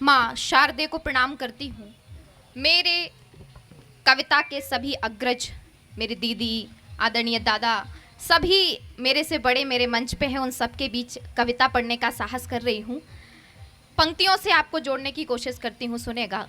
माँ शारदे को प्रणाम करती हूँ। मेरे कविता के सभी अग्रज, मेरी दीदी, आदरणीय दादा, सभी मेरे से बड़े मेरे मंच पे हैं, उन सबके बीच कविता पढ़ने का साहस कर रही हूँ। पंक्तियों से आपको जोड़ने की कोशिश करती हूँ, सुनेगा।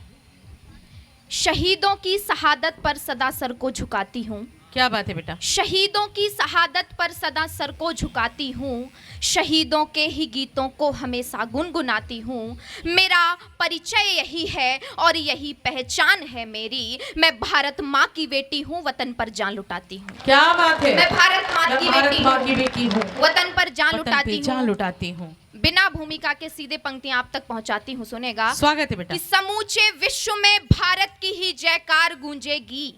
शहीदों की शहादत पर सदा सर को झुकाती हूँ। क्या बात है बेटा। शहीदों की शहादत पर सदा सर को झुकाती हूँ, शहीदों के ही गीतों को हमेशा गुनगुनाती हूँ। मेरा परिचय यही है और यही पहचान है मेरी। मैं भारत माँ की बेटी हूँ, वतन पर जान लुटाती हूँ। क्या बात है। मैं भारत माँ की बेटी हूँ, वतन पर जान लुटाती हूँ। बिना भूमिका के सीधे पंक्तियां आप तक पहुंचाती हूँ, सुनेगा। स्वागत है बेटा। कि समूचे विश्व में भारत की ही जयकार गूंजेगी,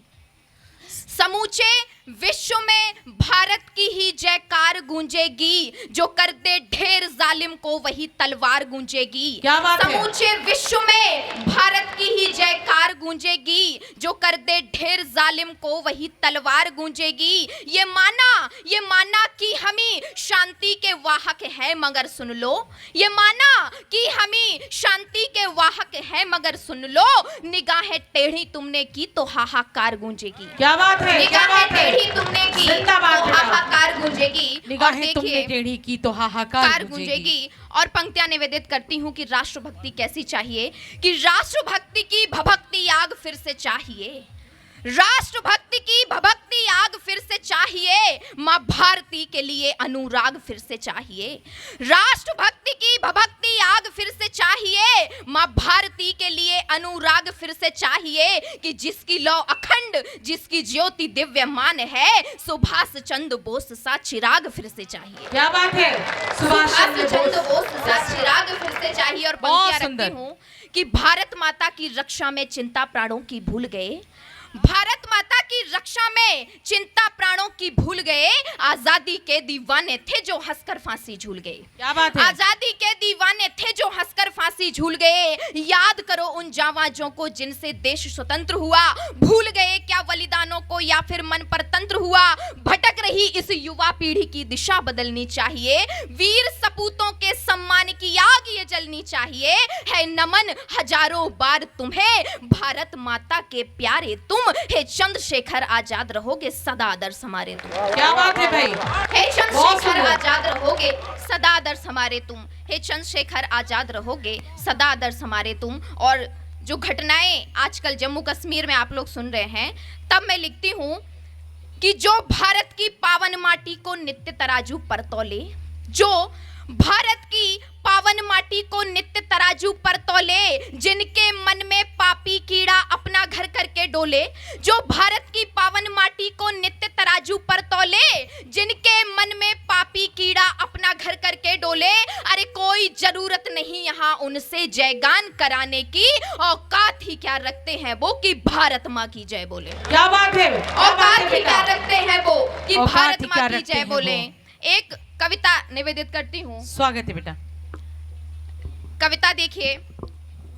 समूचे विश्व में भारत की ही जयकार गूंजेगी, जो कर दे ढेर जालिम को वही तलवार गूंजेगी। क्या बात है। समूचे विश्व में भारत की ही जयकार गूंजेगी, जो कर दे ढेर जालिम को वही तलवार गूंजेगी। ये माना कि हम ही शांति के वाहक हैं, मगर सुन लो। ये माना कि हम ही शांति के वाहक हैं, मगर सुन लो। निगाहें टेढ़ी तुमने की तो हाहाकार गूंजेगी। क्या बात है। निगाहें टेढ़ी तुमने की तो हाहाकार गूंजेगी। निगाहें तुमने टेढ़ी की तो हाहाकार गूंजेगी। और पंक्तियां निवेदित करती हूँ कि राष्ट्रभक्ति कैसी चाहिए, कि राष्ट्रभक्ति की भभक्ति आग फिर से चाहिए, राष्ट्रभक्ति की भभक्ति आग फिर से चाहिए। माँ भारती के लिए अनुराग फिर से चाहिए, राष्ट्रभक्ति की भभक्ति आग फिर से चाहिए। माँ भारती के लिए अनुराग फिर से चाहिए, कि जिसकी लौ अखंड, जिसकी ज्योति दिव्यमान है, सुभाष चंद्र बोस सा चिराग फिर से चाहिए। क्या बात है। सुभाष चंद्र बोस सा चिराग फिर से चाहिए। और पंक्तियां रखती हूँ कि भारत माता की रक्षा में चिंता प्राणों की भूल गए, भारत माता की रक्षा में चिंता प्राणों की भूल गए। आजादी के दीवाने थे जो हंसकर फांसी झूल गए। क्या बात है। आजादी के दीवाने थे जो हंसकर फांसी झूल गए। याद करो उन जांबाजों को जिनसे देश स्वतंत्र हुआ। भूल गए क्या बलिदानों को या फिर मन पर तंत्र हुआ। भटक रही इस युवा पीढ़ी की दिशा बदलनी चाहिए। वीर सपूतों के सम्मान की आग ये जलनी चाहिए। है नमन हजारों बार तुम्हें, भारत माता के प्यारे तुम। हे चंद्रशेखर आजाद रहोगे सदा आदर्श हमारे तुम। क्या बात है भाई। हे चंद्रशेखर आजाद रहोगे सदा आदर्श हमारे तुम। हे चंद्रशेखर आजाद रहोगे सदा आदर्श हमारे तुम। और जो घटनाएं आजकल जम्मू कश्मीर में आप लोग सुन रहे हैं, तब मैं लिखती हूँ कि जो भारत की पावन माटी को नित्य तराजू पर तौले, जो भारत की पावन माटी को नित्य तराजू पर तौले, जिनके मन में पापी कीड़ा अपना घर करके डोले। जो भारत की पावन माटी को नित्य तराजू पर तौले, जिनके मन में पापी कीड़ा अपना घर करके डोले। अरे कोई जरूरत नहीं यहाँ उनसे जयगान कराने की, औकात ही क्या रखते हैं वो कि भारत माँ की जय बोले। क्या बात है। औकात ही क्या रखते हैं वो कि भारत माँ की जय बोले। एक कविता निवेदित करती हूँ। स्वागत है बेटा। कविता देखिए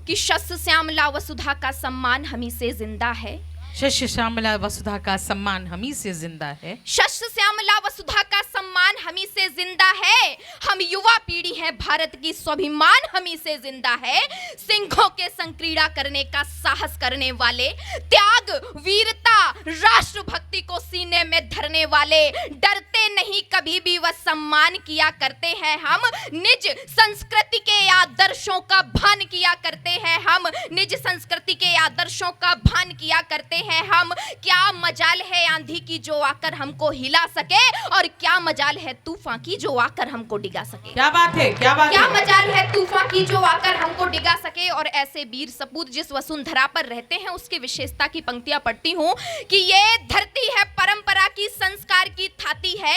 कि शस्य श्यामला वसुधा का सम्मान हमी से जिंदा है। शस्य श्यामला वसुधा का सम्मान हमी से जिंदा है। शस्य श्यामला वसुधा का सम्मान हमी से जिंदा है। हम युवा पीढ़ी हैं, भारत की स्वाभिमान हमी से जिंदा है। सिंहों के संग क्रीड़ा करने का साहस करने वाले, त्याग वीरता राष्ट्रभक्ति को सीने में धरने वाले, डरते नहीं कभी भी वह सम्मान किया करते हैं हम। निज संस्कृति के आदर्शों का भान किया करते हैं हम। निज संस्कृति के आदर्शों का भान किया करते हैं हम। क्या मजाल है आंधी की जो आकर हमको हिला सके, और क्या मजाल है तूफान की जो आकर हमको डिगा सके। क्या बात है। क्या मजाल है तूफान की जो आकर हमको डिगा सके। और ऐसे वीर सपूत जिस वसुंधरा पर रहते हैं, उसकी विशेषता की पंक्तियां पढ़ती हूँ कि ये धरती है परंपरा की, संस्कार की थाती है।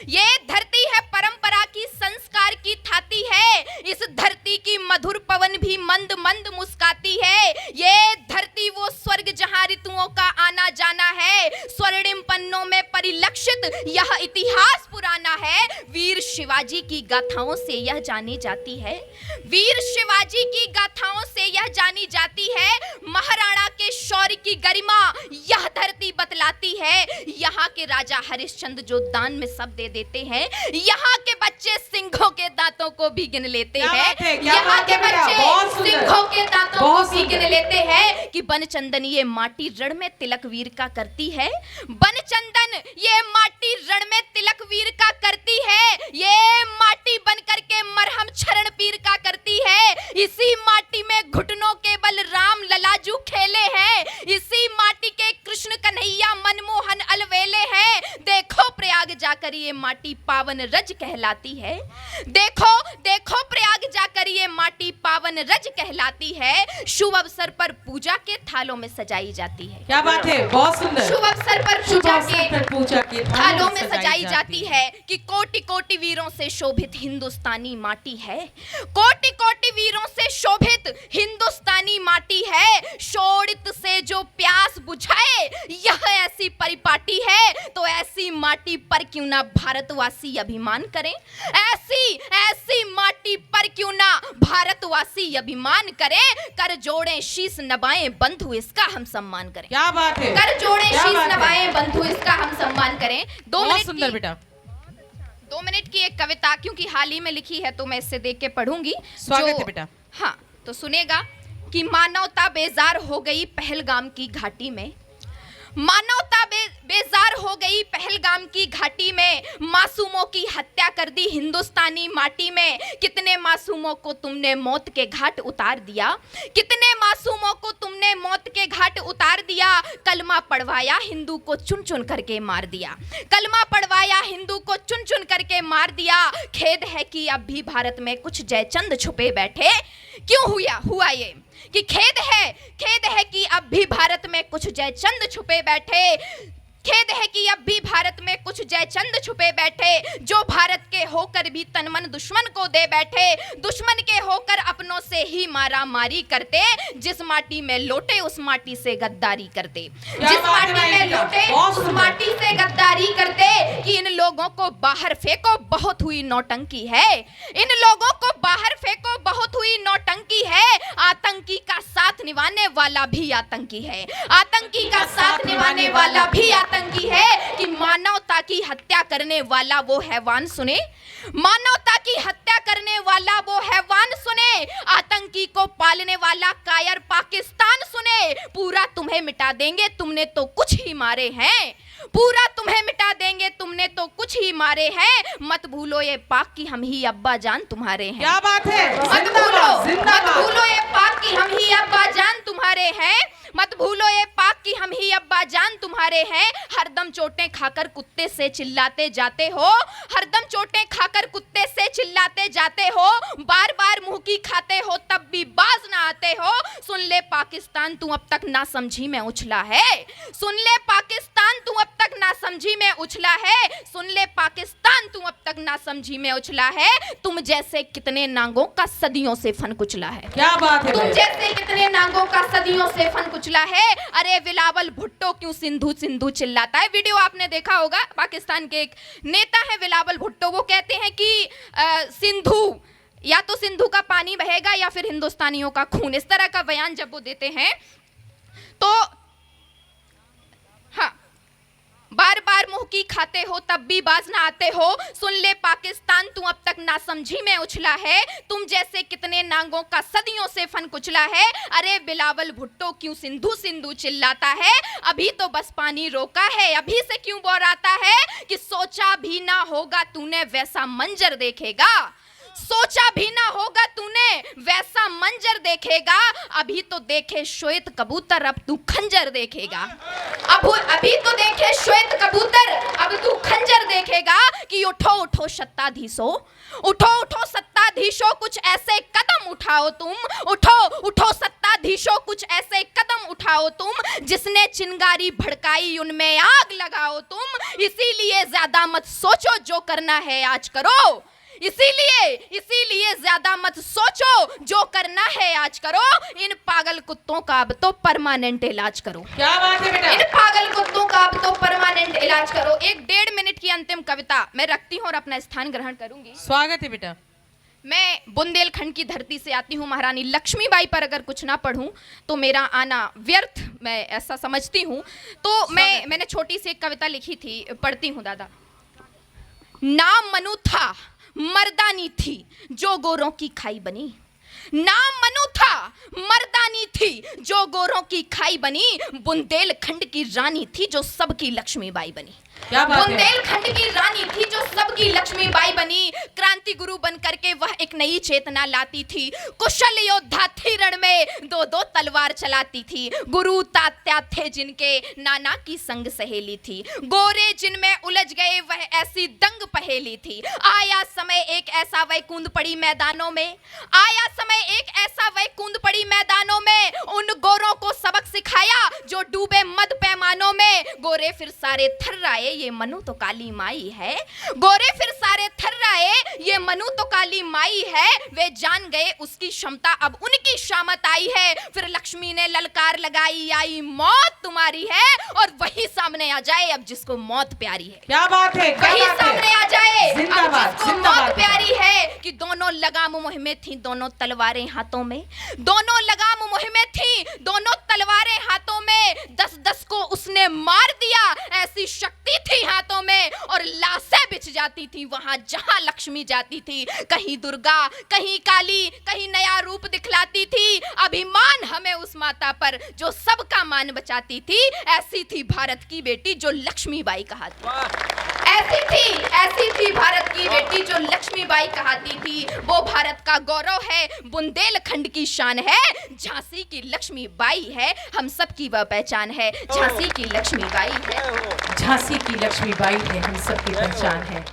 ये धरती है परंपरा की, संस्कार की थाती है। इस धरती की मधुर पवन भी मंद मंद मुस्काती है। ये धरती वो स्वर्ग जहां ऋतुओं का आना जाना है। स्वर्णिम पन्नों में परिलक्षित यह इतिहास पुराना है। वीर शिवाजी की गाथाओं से यह जानी जाती है। वीर शिवाजी की गाथाओं से यह जानी जाती है। महाराणा के शौर्य की गरिमा यह धरती बतलाती है। यहाँ के राजा हरिश्चंद्र जो दान में सब दे देते हैं, यहाँ के बच्चे सिंहों के दांतों को भी गिन लेते हैं। यहाँ के बच्चे सिंहों के शब्दों को भी गिन लेते हैं कि बन चंदन ये माटी रण में तिलक वीर का करती है, बन चंदन ये माटी रण में तिलक वीर का करती है, ये माटी बन करके मरहम चरण पीर का करती है, इसी माटी में घुटनों के बल राम ललाजू खेले हैं, इसी माटी के कृष्ण कन्हैया मनमोहन अलवेले हैं। देखो प्रयाग जाकर ये माटी पावन रज कहलाती है, देखो देखो प्रयाग जाकर ये माटी पावन रज कहलाती है, शुभ अवसर पर पूजा के थालों में सजाई जाती है। क्या बात है, बहुत सुंदर। शुभ अवसर पर पूजा के थालों में सजाई जाती है कि कोटि कोटि वीरों से शोभित हिंदुस्तानी माटी है, कोटि कोटि वीरों से शोभित हिंदुस्तानी माटी है, शोणित से जो प्यास बुझाए यह ऐसी परिपाटी है, तो ऐसी माटी पर क्यों ना भारतवासी अभिमान करें, ऐसी ऐसी माटी पर क्यों ना भारतवासी अभिमान करें, कर जोड़े शीश नवाएं बंधु इसका हम सम्मान करें। क्या बात है, कर जोड़े शीश नवाएं बंधु इसका हम सम्मान करें। बहुत सुंदर बेटा। 2 मिनट की एक कविता क्योंकि हाल ही में लिखी है तो मैं इससे देख के पढ़ूंगी। स्वागत है बेटा। हाँ तो सुनेगा कि मानवता बेजार हो गई पहलगाम की घाटी में, मानवता बेजार हो गई पहलगाम की घाटी में, मासूमों की हत्या कर दी हिंदुस्तानी माटी में, कितने मासूमों को तुमने मौत के घाट उतार दिया, कितने मासूमों को तुमने मौत के घाट उतार दिया, कलमा पढ़वाया हिंदू को चुन चुन करके मार दिया, कलमा पढ़वाया हिंदू को चुन चुन करके मार दिया। खेद है कि अब भी भारत में कुछ जयचंद छुपे बैठे, क्यों हुआ ये कि खेद है कि अब भी भारत में कुछ जयचंद छुपे बैठे, खेद है कि अब भी भारत में कुछ जयचंद छुपे बैठे, जो भारत के होकर भी तन मन दुश्मन को दे बैठे, दुश्मन के होकर अपनों से ही मारा मारी करते, जिस माटी में लोटे उस माटी से गद्दारी करते, जिस माटी में लोटे उस माटी से गद्दारी करते, कि इन लोगों को बाहर फेंको बहुत हुई नौटंकी है, इन लोगों को बाहर फेंको बहुत हुई नौटंकी है, आतंकी का साथ निभाने वाला भी आतंकी है, आतंकी का साथ निभाने वाला भी आतंकी है, कि मानवता की हत्या करने वाला वो हैवान सुने, मानवता की हत्या करने वाला वो हैवान सुने, आतंकी को पालने वाला कायर पाकिस्तान सुने, पूरा तुम्हें मिटा देंगे तुमने तो कुछ ही मारे हैं, पूरा तुम्हें मिटा देंगे तुमने तो कुछ ही मारे हैं, मत भूलो ये पाक की हम ही अब्बा जान तुम्हारे हैं। क्या बात है, मत भूलो ये पाक की हम ही अब्बा जान तुम्हारे हैं, मत भूलो ये पाक की हम ही अब्बा जान तुम्हारे हैं, हरदम चोटें खाकर कुत्ते से चिल्लाते जाते हो, हरदम चोटें खाकर कुत्ते से चिल्लाते जाते हो, बार बार मुंह की खाते हो तब भी बाज ना आते हो, सुन ले पाकिस्तान तू अब तक ना समझी में उछला है, सुन ले पाकिस्तान तू अब तक ना समझी में उछला है, सुन ले पाकिस्तान तू अब तक ना समझी में उछला है, तुम जैसे कितने नांगों का सदियों से फन कुचला है। क्या बात है, तुम जैसे कितने नांगों का सदियों से फन कुचला है, अरे बिलावल भुट्टो क्यों सिंधु सिंधु चिल्लाता है। वीडियो आपने देखा होगा, पाकिस्तान के एक नेता है बिलावल भुट्टो, वो कहते हैं कि सिंधु या तो सिंधु का पानी बहेगा या फिर हिंदुस्तानियों का खून, इस तरह का बयान जब वो देते हैं तो हाँ, बार बार मुंह की खाते हो तब भी बाज ना आते हो, सुन ले पाकिस्तान तू अब तक ना समझी में उछला है, तुम जैसे कितने नांगों का सदियों से फन कुचला है, अरे बिलावल भुट्टो क्यों सिंधु सिंधु चिल्लाता है, अभी तो बस पानी रोका है, अभी से क्यों बोराता है, कि सोचा भी ना होगा तूने वैसा मंजर देखेगा, सोचा भी ना होगा तूने वैसा मंजर देखेगा, अभी तो देखे श्वेत कबूतर अब तू खंजर देखेगा, अभी तो देखे श्वेत कबूतर अब तू खंजर देखेगा, कि उठो उठो सत्ताधीशों, उठो उठो सत्ताधीशों कुछ ऐसे कदम उठाओ तुम, उठो उठो सत्ताधीशों कुछ ऐसे कदम उठाओ तुम, जिसने चिंगारी भड़काई उनमें आग लगाओ तुम, इसीलिए ज्यादा मत सोचो जो करना है आज करो, इसीलिए ज्यादा मत सोचो जो करना है आज करो, इन पागल कुत्तों का अब तो परमानेंट इलाज करो। क्या बात है बेटा, इन पागल कुत्तों का अब तो परमानेंट इलाज करो। 1.5 मिनट की अंतिम कविता मैं रखती हूँ और अपना स्थान ग्रहण करूंगी। स्वागत है बेटा। मैं बुंदेलखंड की धरती से आती हूँ, महारानी लक्ष्मीबाई पर अगर कुछ ना पढ़ूं तो मेरा आना व्यर्थ, मैं ऐसा समझती हूँ। तो मैंने छोटी सी एक कविता लिखी थी, पढ़ती हूँ दादा। नाम मनु था मर्दानी थी जो गोरों की खाई बनी, नाम मनु था मर्दानी दो गोरों की खाई बनी, बुंदेलखंड की रानी थी जो सबकी लक्ष्मीबाई बनी। क्या बात है? बुंदेलखंड की रानी थी जो सबकी लक्ष्मीबाई बनी। क्रांति गुरु बन करके वह एक नई चेतना लाती थी। कुशल योद्धा थी रण में, दो दो तलवार चलाती थी। गुरु तात्या थे जिनके, नाना की संग सहेली थी। गोरे जिनमें उलझ गए वह ऐसी दंग पहेली थी। आया समय एक ऐसा वह कूंद पड़ी मैदानों में, आया समय एक ऐसा वह कूंद पड़ी मैदानों में, उन गोरों को सबक सिखाया जो डूबे मद पैमानों में। गोरे फिर सारे थर्राए, ये मनु तो काली माई है। गोरे फिर सारे थर्राए, ये मनु तो काली माई है। वे जान गए उसकी क्षमता, अब उनकी शामत आई है। फिर लक्ष्मी ने ललकार लगाई, आई मौत तुम्हारी है, और वही सामने आ जाए अब जिसको मौत प्यारी है। क्या बात है, क्या वही बात है? सामने आ जाए अब जिंदाबाद, जिसको जिंदाबाद। मौत प्यारी है। कि दोनों लगाम मुहिमें थी, दोनों तलवारें हाथों में, दोनों लगाम मुहिमें थी, दोनों तलवारें हाथों में। 10-10 को उसने मार दिया, ऐसी शक्ति थी हाथों में, और लाशें बिछ जाती थी वहां जहां लक्ष्मी जाती थी। कहीं दुर्गा, कहीं काली, कहीं नया रूप दिखलाती थी। अभिमान हमें उस माता पर जो सबका मान बचाती थी। ऐसी थी भारत की बेटी जो लक्ष्मीबाई कहाती। ऐसी थी भारत की बेटी जो लक्ष्मीबाई कहाती थी। वो भारत का गौरव है, बुंदेलखंड की शान है, झांसी की लक्ष्मीबाई है, हम सब की वह पहचान है। झांसी की लक्ष्मीबाई है, झांसी की लक्ष्मीबाई है, हम सबकी पहचान है।